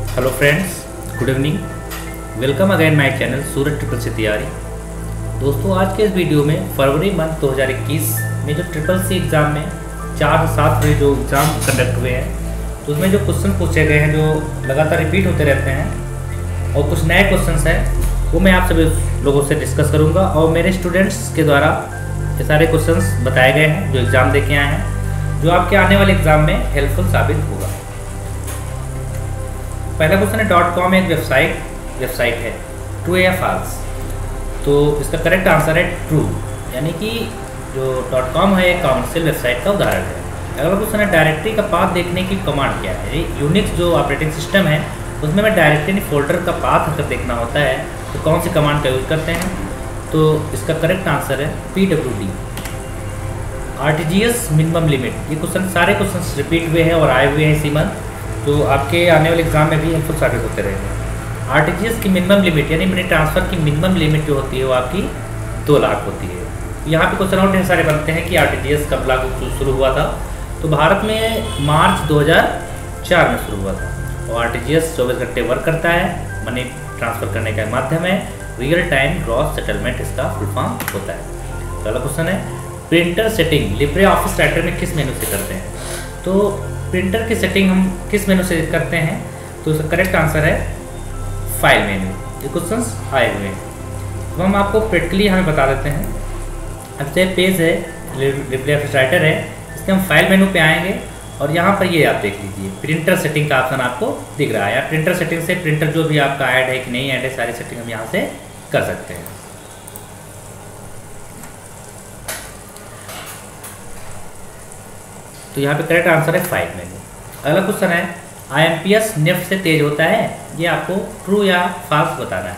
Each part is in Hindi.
Hello friends, good evening. Welcome again my channel Suraj triple C तैयारी। दोस्तों, आज के इस वीडियो में फरवरी मंथ 2021 में जो ट्रिपल सी एग्ज़ाम में 4 से 7 में जो एग्ज़ाम कंडक्ट हुए हैं, तो उसमें जो क्वेश्चन पूछे गए हैं जो लगातार रिपीट होते रहते हैं और कुछ नए क्वेश्चन हैं, वो मैं आप सभी लोगों से डिस्कस करूँगा और मेरे स्टूडेंट्स के द्वारा ये सारे क्वेश्चन बताए गए हैं जो एग्ज़ाम दे के आए हैं, जो आपके आने वाले एग्ज़ाम में हेल्पफुल साबित होगा। पहला क्वेश्चन है .com एक वेबसाइट है, ट्रू है या फॉल्स? तो इसका करेक्ट आंसर है ट्रू, यानी कि जो .com है एक कॉमर्शियल वेबसाइट का उदाहरण है। अगला क्वेश्चन है डायरेक्टरी का पाथ देखने की कमांड क्या है? यूनिक्स जो ऑपरेटिंग सिस्टम है उसमें में डायरेक्टरी फोल्डर का पाथ अगर देखना होता है तो कौन सी कमांड का यूज करते हैं? तो इसका करेक्ट आंसर है PWD। RTGS मिनिमम लिमिट, ये क्वेश्चन सारे क्वेश्चन रिपीट हुए हैं और आए हुए हैं इसी मंथ, तो आपके आने वाले एग्जाम में भी हेल्पफुल साबित होते रहेंगे। RTGS की मिनिमम लिमिट यानी मनी ट्रांसफ़र की मिनिमम लिमिट जो होती है वो आपकी 2 लाख होती है। यहाँ पे क्वेश्चन और ढेर सारे बनते हैं कि RTGS कब लागू शुरू हुआ था? तो भारत में मार्च 2004 में शुरू हुआ था और RTGS 24 घंटे वर्क करता है, मनी ट्रांसफ़र करने का माध्यम है, रियल टाइम ग्रॉस सेटलमेंट इसका फुल फॉर्म होता है। अगला क्वेश्चन है printer setting Libre office writer में किस मेनू से करते हैं? तो प्रिंटर की सेटिंग हम किस मेनू से करते हैं? तो उसका करेक्ट आंसर है फाइल मेनू। ये क्वेश्चंस आए हुए हैं तो हम आपको प्रैक्टिकली हमें बता देते हैं। अब से पेज है, लिब्रे ऑफिस राइटर है, इसके हम फाइल मेनू पे आएंगे और यहाँ पर ये आप देख लीजिए प्रिंटर सेटिंग का ऑप्शन आपको दिख रहा है। या प्रिंटर सेटिंग से प्रिंटर जो भी आपका ऐड है कि नहीं ऐड है, सारी सेटिंग हम यहाँ से कर सकते हैं। तो यहाँ पे करेक्ट आंसर है फाइल मेनू। अगला क्वेश्चन है IMPS नेफ्ट से तेज होता है? ये आपको ट्रू या फॉल्स बताना है।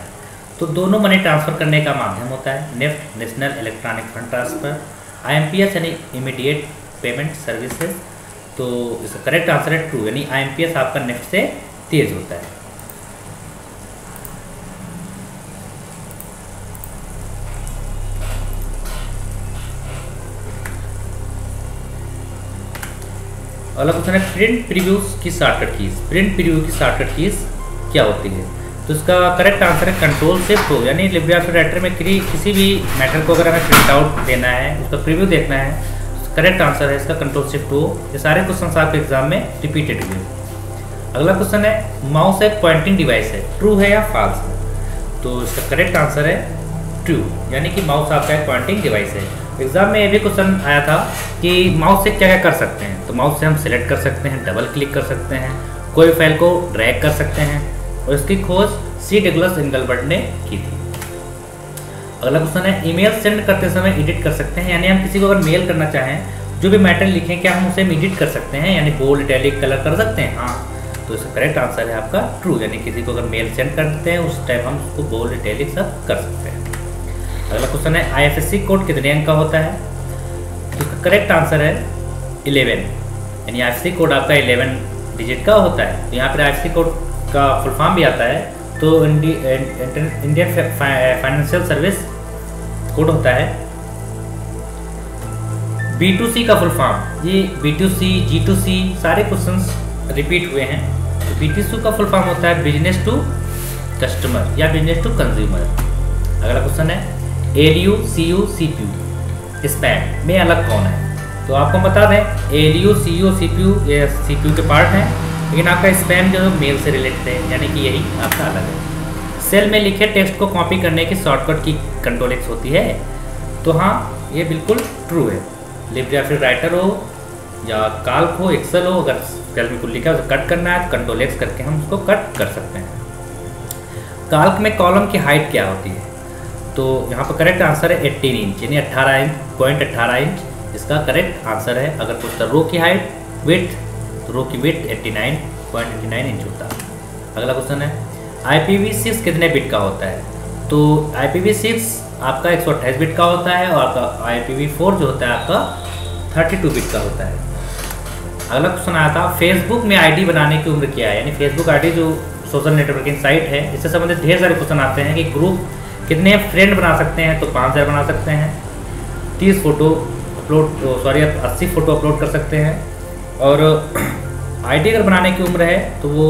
तो दोनों मनी ट्रांसफ़र करने का माध्यम होता है NEFT, national electronic fund transfer. IMPS यानी इमीडिएट पेमेंट सर्विसेज, तो इसका करेक्ट आंसर है ट्रू, यानी IMPS आपका नेफ्ट से तेज होता है। अगला क्वेश्चन है प्रिंट प्रीव्यूज की शॉर्टकट कीज। प्रिंट प्रीव्यू की शॉर्टकट कीज क्या होती है? तो इसका करेक्ट आंसर है कंट्रोल शिफ्ट ओ, यानी लिब्रे ऑफिस राइटर में किसी भी मैटर को अगर हमें प्रिंट आउट देना है, उसका प्रीव्यू देखना है, करेक्ट आंसर है इसका कंट्रोल शिफ्ट ओ। ये सारे क्वेश्चन आपके एग्जाम में रिपीटेड हुए। अगला क्वेश्चन है माउस एक पॉइंटिंग डिवाइस है, ट्रू है या फॉल्स है? तो इसका करेक्ट आंसर है ट्रू, यानी कि माउस आपका एक पॉइंटिंग डिवाइस है। एग्जाम में ये भी क्वेश्चन आया था कि माउस से क्या क्या कर सकते हैं? तो माउस से हम सिलेक्ट कर सकते हैं, डबल क्लिक कर सकते हैं, कोई फाइल को ड्रैग कर सकते हैं, और इसकी खोज सी डगलस इंगलबर्ट ने की थी। अगला क्वेश्चन है ईमेल सेंड करते समय एडिट कर सकते हैं? यानी हम किसी को अगर मेल करना चाहें, जो भी मैटर लिखें, क्या हम उसे एडिट कर सकते हैं, यानी बोल्ड इटैलिक कलर कर सकते हैं? हाँ, तो इसका करेक्ट आंसर है आपका ट्रू, यानी किसी को अगर मेल सेंड करते हैं उस टाइम हम उसको बोल्ड इटैलिक सब कर सकते हैं। अगला क्वेश्चन है IFSC कोड कितने अंक का होता है? तो इसका करेक्ट आंसर है 11, यानी IFSC कोड आपका 11 डिजिट का होता है। तो यहाँ पर IFSC कोड का फुल फॉर्म भी आता है, तो इंडियन फाइनेंशियल सर्विस कोड होता है। B2C का फुल फॉर्म, ये B2C, G2C सारे क्वेश्चंस रिपीट हुए हैं। तो B2C का फुल फॉर्म होता है बिजनेस टू कस्टमर या बिजनेस टू कंज्यूमर। अगला क्वेश्चन है ALU, CU, CPU स्पैम में अलग कौन है? तो आपको बता दें ALU, CU, CPU ये CPU के पार्ट हैं, लेकिन आपका स्पैम जो मेल से रिलेटेड है, यानी कि यही आपका अलग है। सेल में लिखे टेक्स्ट को कॉपी करने की शॉर्टकट की कंट्रोल एक्स होती है? तो हाँ, ये बिल्कुल ट्रू है। लिब्रे ऑफिस राइटर हो या काल्क हो, एक्सेल हो, अगर सेल में कुछ लिखा है उसे कट करना है तो कंट्रोल एक्स करके हम उसको कट कर सकते हैं। काल्क में कॉलम की हाइट क्या होती है? तो यहाँ पर करेक्ट आंसर है 18 इंच, यानी 18 इंच इसका करेक्ट आंसर है। अगर पूछता रो की हाइट, विड्थ, तो रो की विड्थ 89.89 इंच होता है। अगला क्वेश्चन है IPv6 कितने बिट का होता है? तो IPv6 आपका 128 बिट का होता है और आपका IPv4 जो होता है आपका 32 बिट का होता है। अगला क्वेश्चन आया था फेसबुक में ID बनाने की उम्र क्या है? यानी फेसबुक ID जो सोशल नेटवर्किंग साइट है, इससे संबंधित ढेर सारे क्वेश्चन आते हैं कि ग्रुप कितने फ्रेंड बना सकते हैं? तो 5000 बना सकते हैं। 30 फोटो अपलोड 80 फोटो अपलोड कर सकते हैं। और ID अगर बनाने की उम्र है तो वो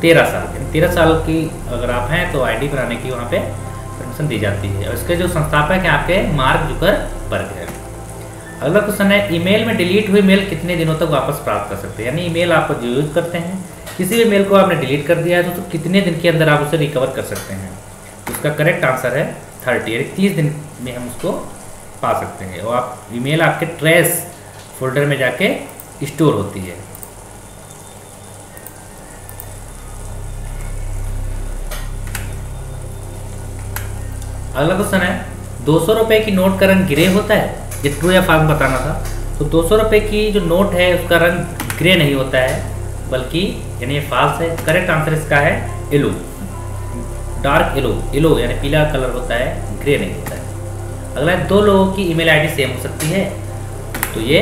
13 साल, 13 साल की अगर आप हैं तो आईडी बनाने की वहाँ पे परमिशन दी जाती है। और इसके जो संस्थापक हैं आपके मार्क जुकरबर्ग है। अगला क्वेश्चन है ईमेल में डिलीट हुई मेल कितने दिनों तक वापस प्राप्त कर सकते हैं। यानी ईमेल आप जो यूज करते हैं, किसी भी मेल को आपने डिलीट कर दिया है तो कितने दिन के अंदर आप उसे रिकवर कर सकते हैं। तो उसका करेक्ट आंसर है 30, यानी 30 दिन में हम उसको पा सकते हैं। और आप ईमेल आपके ट्रेस फोल्डर में जाके स्टोर होती है। अगला क्वेश्चन है 200 रुपये की नोट का रंग ग्रे होता है। ये ट्रू या फॉल्स बताना था। तो 200 रुपये की जो नोट है उसका रंग ग्रे नहीं होता है, बल्कि यानी ये फॉल्स है। करेक्ट आंसर इसका है येलो, डार्क येलो यानी पीला कलर होता है, ग्रे नहीं होता है। अगला है 2 लोगों की ईमेल आईडी सेम हो सकती है। तो ये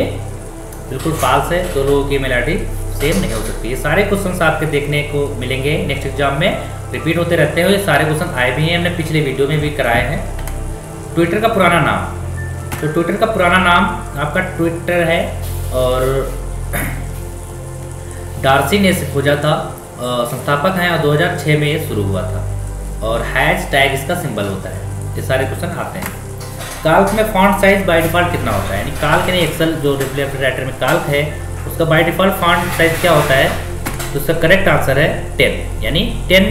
बिल्कुल फॉल्स है, 2 लोगों की ईमेल आईडी सेम नहीं हो सकती। ये सारे क्वेश्चंस आपके देखने को मिलेंगे नेक्स्ट एग्जाम में, रिपीट होते रहते हैं। ये सारे क्वेश्चन आए भी हैं, हमने पिछले वीडियो में भी कराए हैं। ट्विटर का पुराना नाम, तो ट्विटर का पुराना नाम आपका ट्विटर है और डार्सी ने इसे खोजा था, संस्थापक हैं और 2006 में ये शुरू हुआ था और हैश टैग इसका सिंबल होता है। ये सारे क्वेश्चन आते हैं। काल्क में फॉन्ट साइज बाय डिफॉल्ट कितना होता है। यानी काल्क यानी एक्सेल जो रिफ्लेक्टिव राइटर में काल्क है उसका बाय डिफॉल्ट फॉन्ट साइज क्या होता है। तो उसका करेक्ट आंसर है 10, यानी 10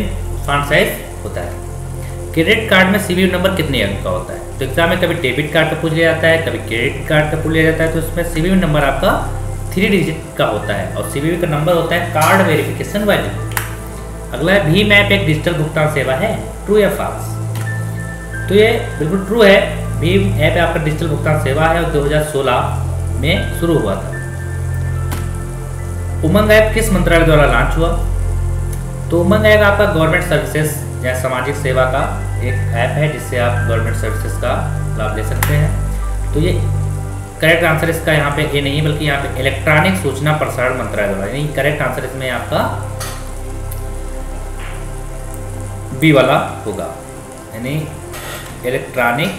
फॉन्ट साइज होता है। क्रेडिट कार्ड में सीवीवी नंबर कितने अंक का होता है। तो एग्जाम में कभी डेबिट कार्ड का पूछ लिया जाता है, कभी क्रेडिट कार्ड का पूछ लिया जाता है। तो उसमें सीवीवी नंबर आपका 3 डिजिट का होता है और सीवीवी का नंबर होता है कार्ड वेरिफिकेशन वैल्यू। अगला है भीम ऐप एक डिजिटल भुगतान सेवा है। ट्रू या फॉल्स। तो ये बिल्कुल ट्रू है, भीम ऐप आपका डिजिटल भुगतान सेवा है और 2016 में शुरू हुआ था। उमंग ऐप किस मंत्रालय द्वारा लॉन्च हुआ। तो उमंग ऐप आपका गवर्नमेंट सर्विसेज या सामाजिक सेवा का एक ऐप है जिससे आप गवर्नमेंट सर्विसेज का लाभ ले सकते हैं। तो ये करेक्ट आंसर इसका यहाँ पे ए नहीं है, बल्कि यहाँ पे इलेक्ट्रॉनिक सूचना प्रसारण मंत्रालय द्वारा, यानी करेक्ट आंसर इसमें आपका बी वाला होगा, यानी इलेक्ट्रॉनिक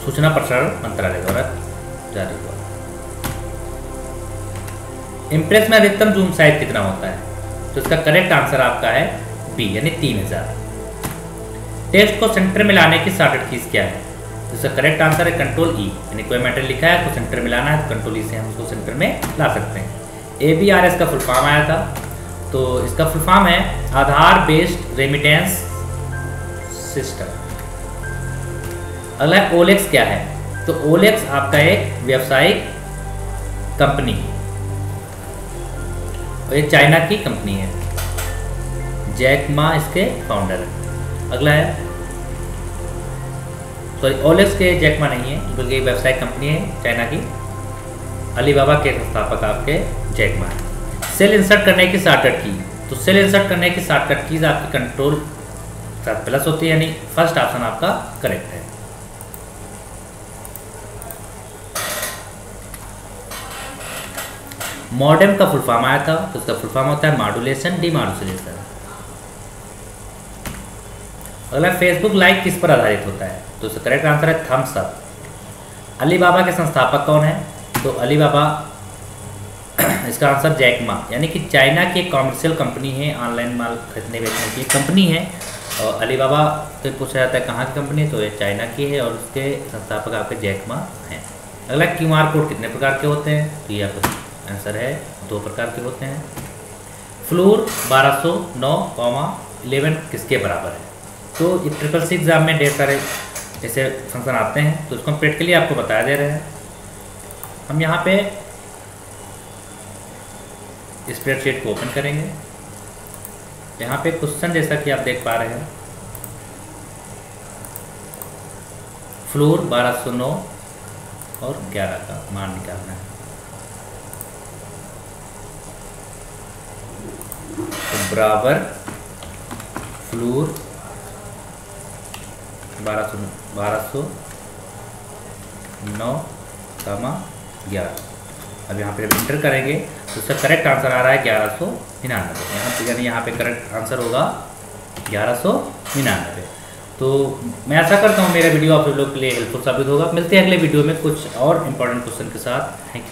सूचना प्रसारण मंत्रालय द्वारा जारी हुआ। इम्प्रेस में अधिकतम जूम साइज कितना होता है। तो इसका करेक्ट आंसर आपका है बी, यानी 3000। टेक्स्ट को सेंटर में लाने की शॉर्टकट कीज क्या है। तो इसका करेक्ट आंसर है कंट्रोल ई, यानी कोई मैटर लिखा है तो सेंटर में लाना है तो कंट्रोल ई से हम उसको सेंटर में ला सकते हैं। ABRS का फुल फॉर्म आया था, तो इसका फुल फॉर्म है आधार बेस्ड रेमिटेंस सिस्टम। अगला OLX क्या है। तो OLX आपका एक व्यावसायिक कंपनी है और ये चाइना की कंपनी है। जैक मा इसके फाउंडर है। अगला है सॉरी OLX के जैक मा नहीं है, बल्कि व्यावसायिक कंपनी है चाइना की। अलीबाबा के संस्थापक आपके जैक मा है। सेल इंसर्ट करने की शॉर्टकट की। तो सेल इंसर्ट करने की शॉर्टकट कीज आपकी कंट्रोल प्लस होती है, यानी फर्स्ट ऑप्शन आपका करेक्ट है। मॉडेम का फुल फॉर्म आया था, तो उसका फुल फॉर्म होता है मॉड्यूलेशन डीमॉड्यूलेशन। अगला फेसबुक लाइक किस पर आधारित होता है। तो उसका करेक्ट आंसर है थम्स अप। अलीबाबा के संस्थापक कौन है। तो अलीबाबा इसका आंसर जैक मा, यानी कि चाइना की एक कॉमर्शियल कंपनी है, ऑनलाइन माल खरीदने बेचने की कंपनी है। और अलीबाबा से पूछा जाता है कहाँ की कंपनी, तो ये चाइना की है और उसके संस्थापक आपके जैक मा हैं। अगला QR कोड कितने प्रकार के होते हैं। तो ये आपका आंसर है 2 प्रकार के होते हैं। फ्लोर 1209,11 किसके बराबर है। तो ये SSC एग्जाम में ढेर सारे ऐसे फंक्शन आते हैं, तो उसको हम प्रैक्टिकली आपको बता दे रहे हैं। हम यहाँ पे स्प्रेडशीट को ओपन करेंगे। यहाँ पे क्वेश्चन जैसा कि आप देख पा रहे हैं, फ्लोर 1209 और 11 का मान निकालना है। तो बराबर फ्लोर 1209,11। अब यहाँ पे इंटर करेंगे तो उसका करेक्ट आंसर आ रहा है 1199। यहाँ पे यानी यहाँ पे करेक्ट आंसर होगा 1199। तो मैं आशा करता हूँ मेरा वीडियो आप सब लोग के लिए हेल्पफुल साबित होगा। मिलते हैं अगले वीडियो में कुछ और इम्पोर्टेंट क्वेश्चन के साथ। Thank you.